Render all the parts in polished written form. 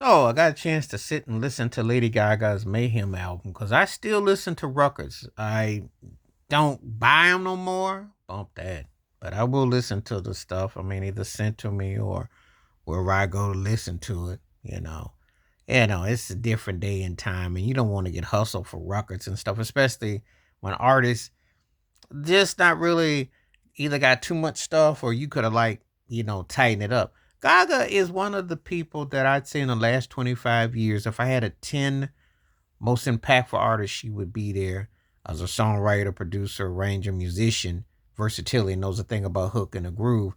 Oh, I got a chance to sit and listen to Lady Gaga's Mayhem album because I still listen to records. I don't buy them no more. Bump that. But I will listen to the stuff. I mean, either sent to me or wherever I go to listen to it, you know. It's a different day and time, and you don't want to get hustled for records and stuff, especially when artists just not really either got too much stuff or you could have tightened it up. Gaga is one of the people that I'd say in the last 25 years, if I had a 10 most impactful artist, she would be there as a songwriter, producer, arranger, musician, versatility, knows a thing about hook and a groove.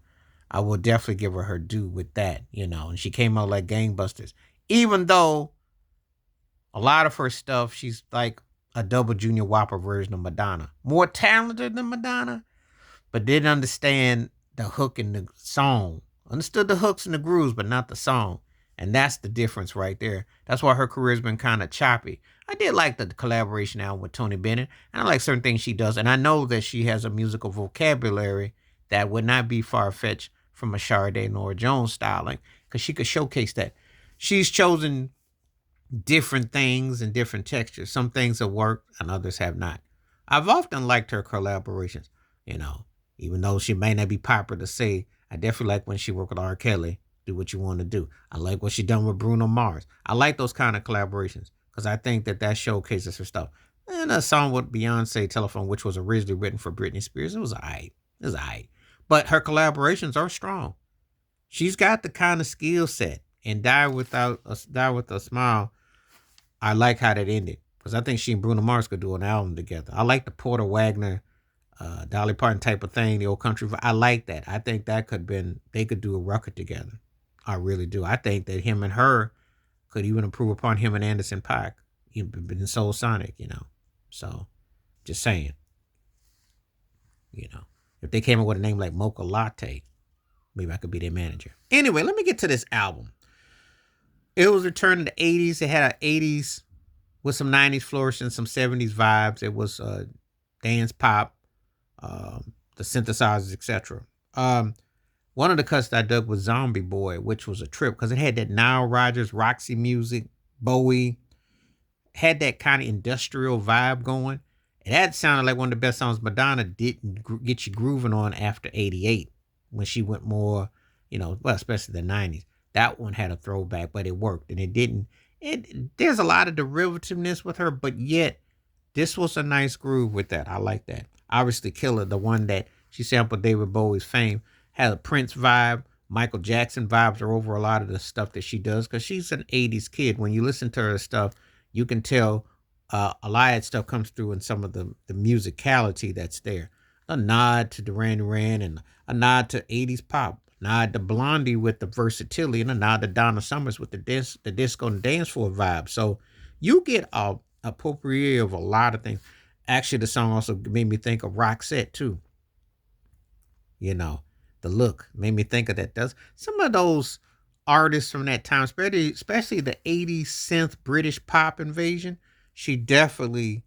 I will definitely give her due with that. And she came out like gangbusters. Even though a lot of her stuff, she's like a double junior whopper version of Madonna. More talented than Madonna, but didn't understand the hook in the song. Understood the hooks and the grooves, but not the song. And that's the difference right there. That's why her career's been kind of choppy. I did like the collaboration album with Tony Bennett, and I like certain things she does. And I know that she has a musical vocabulary that would not be far fetched from a Sade Nora Jones styling, because she could showcase that. She's chosen different things and different textures. Some things have worked and others have not. I've often liked her collaborations, you know, even though she may not be popular to say. I definitely like when she worked with R. Kelly, do what you want to do. I like what she done with Bruno Mars. I like those kind of collaborations because I think that showcases her stuff. And a song with Beyonce, Telephone, which was originally written for Britney Spears, it was alright. It was alright. But her collaborations are strong. She's got the kind of skill set. And Die with a Smile, I like how that ended because I think she and Bruno Mars could do an album together. I like the Porter Wagner, Dolly Parton type of thing, the old country. I like that. I think that they could do a record together. I really do. I think that him and her could even improve upon him and Anderson .Paak, even in Soul Sonic. So, just saying, you know, if they came up with a name like Mocha Latte, maybe I could be their manager. Anyway, let me get to this album. It was returned in the 80s. It had an 80s with some 90s flourish and some 70s vibes. It was dance pop, the synthesizers, etc. One of the cuts that I dug was Zombie Boy, which was a trip because it had that Nile Rodgers, Roxy music, Bowie, had that kind of industrial vibe going. And that sounded like one of the best songs Madonna didn't get you grooving on after 88 when she went more, well, especially the 90s. That one had a throwback, but it worked and it didn't. There's a lot of derivativeness with her, but yet this was a nice groove with that. I like that. Obviously, Killer, the one that she sampled David Bowie's Fame, had a Prince vibe. Michael Jackson vibes are over a lot of the stuff that she does because she's an 80s kid. When you listen to her stuff, you can tell a lot of that stuff comes through in some of the musicality that's there. A nod to Duran Duran and a nod to 80s pop. Nod to Blondie with the versatility and a nod to Donna Summers with the disco and dance floor vibe. So you get a potpourri of a lot of things. Actually, the song also made me think of Roxette too. You know, the look made me think of that. Does some of those artists from that time, especially the 80s synth British pop invasion, she definitely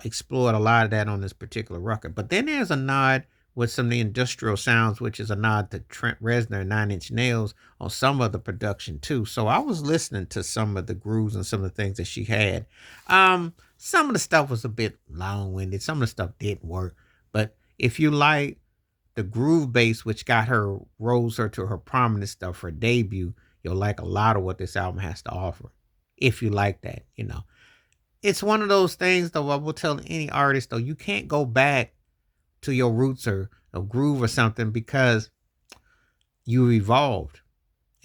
explored a lot of that on this particular record. But then there's a nod with some of the industrial sounds, which is a nod to Trent Reznor and Nine Inch Nails on some of the production too. So I was listening to some of the grooves and some of the things that she had. Some of the stuff was a bit long-winded. Some of the stuff didn't work. But if you like the groove bass, which got her rose her to her prominent stuff, her debut, you'll like a lot of what this album has to offer. If you like that. It's one of those things though, I will tell any artist though, you can't go back to your roots or a groove or something because you evolved.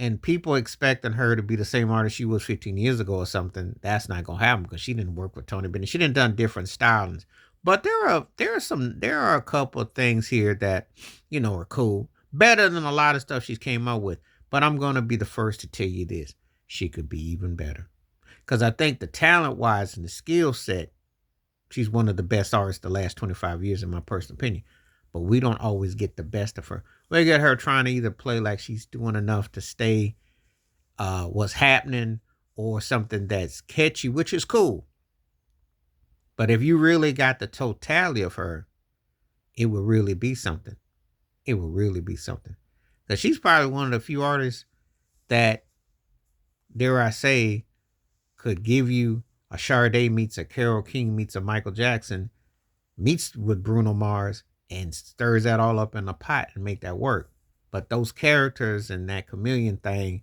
And people expecting her to be the same artist she was 15 years ago or something, that's not gonna happen because she didn't work with Tony Bennett. She didn't done different stylings. But there are a couple of things here that, are cool. Better than a lot of stuff she's came out with. But I'm gonna be the first to tell you this. She could be even better. Because I think the talent wise and the skill set, she's one of the best artists the last 25 years, in my personal opinion. But we don't always get the best of her. We get her trying to either play like she's doing enough to stay what's happening or something that's catchy, which is cool. But if you really got the totality of her, it would really be something. It would really be something. Because she's probably one of the few artists that dare I say, could give you a Sade meets a Carole King meets a Michael Jackson meets with Bruno Mars and stirs that all up in a pot and make that work. But those characters and that chameleon thing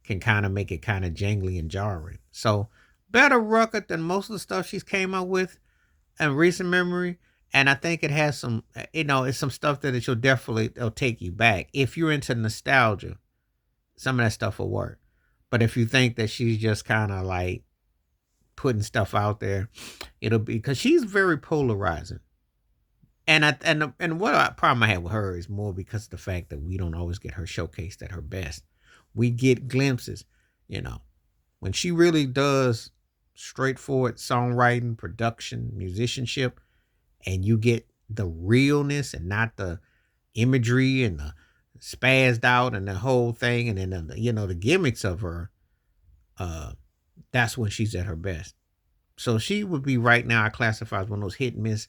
can kind of make it kind of jangly and jarring. So better record than most of the stuff she's came out with in recent memory. And I think it has some, it's some stuff that it'll take you back. If you're into nostalgia, some of that stuff will work. But if you think that she's just kind of like putting stuff out there, it'll be because she's very polarizing. And what problem I have with her is more because of the fact that we don't always get her showcased at her best. We get glimpses, you know, when she really does straightforward songwriting, production, musicianship, and you get the realness and not the imagery and the spazzed out and the whole thing, and then the gimmicks of her. Uh, that's when she's at her best. So she would be right now. I classify as one of those hit and miss,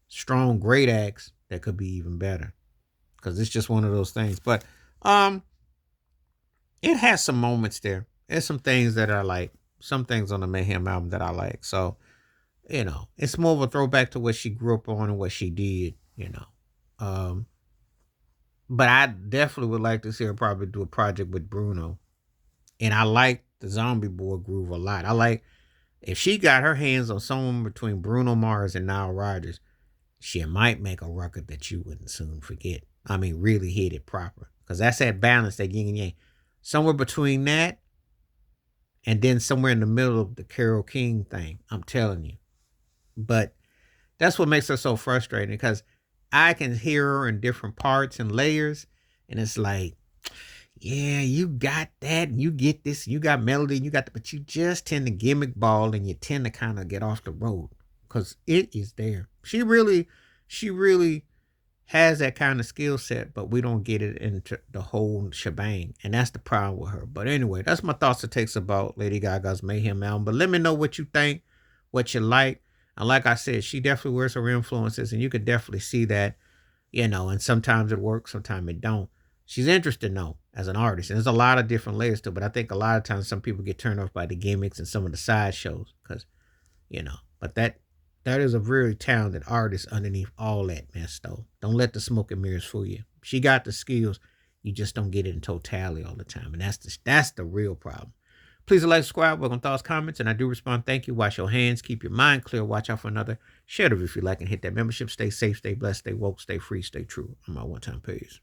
strong, great acts that could be even better because it's just one of those things. But um, it has some moments there. There's some things that I like. Some things on the Mayhem album that I like. So it's more of a throwback to what she grew up on and what she did. Um, but I definitely would like to see her probably do a project with Bruno. And I like the Zombie Boy groove a lot. I like if she got her hands on someone between Bruno Mars and Nile Rodgers, she might make a record that you wouldn't soon forget. I mean, really hit it proper. Because that's that balance, that yin and yang. Somewhere between that and then somewhere in the middle of the Carole King thing. I'm telling you. But that's what makes her so frustrating because I can hear her in different parts and layers. And it's like, yeah, you got that, and you get this, you got melody, and you got but you just tend to gimmick ball and you tend to kind of get off the road because it is there. She really has that kind of skill set, but we don't get it into the whole shebang, and that's the problem with her. But anyway, that's my thoughts and takes about Lady Gaga's Mayhem album. But let me know what you think, what you like, and like I said, she definitely wears her influences, and you could definitely see that, and sometimes it works, sometimes it don't. She's interesting though as an artist, and there's a lot of different layers to it. But I think a lot of times some people get turned off by the gimmicks and some of the side shows because But that is a very talented artist underneath all that mess though. Don't let the smoke and mirrors fool you. She got the skills, you just don't get it in totality all the time, and that's the real problem. Please like, subscribe, welcome thoughts, comments, and I do respond. Thank you. Wash your hands, keep your mind clear, watch out for another. Share the video if you like, and hit that membership. Stay safe, stay blessed, stay woke, stay free, stay true. I'm my one-time peace.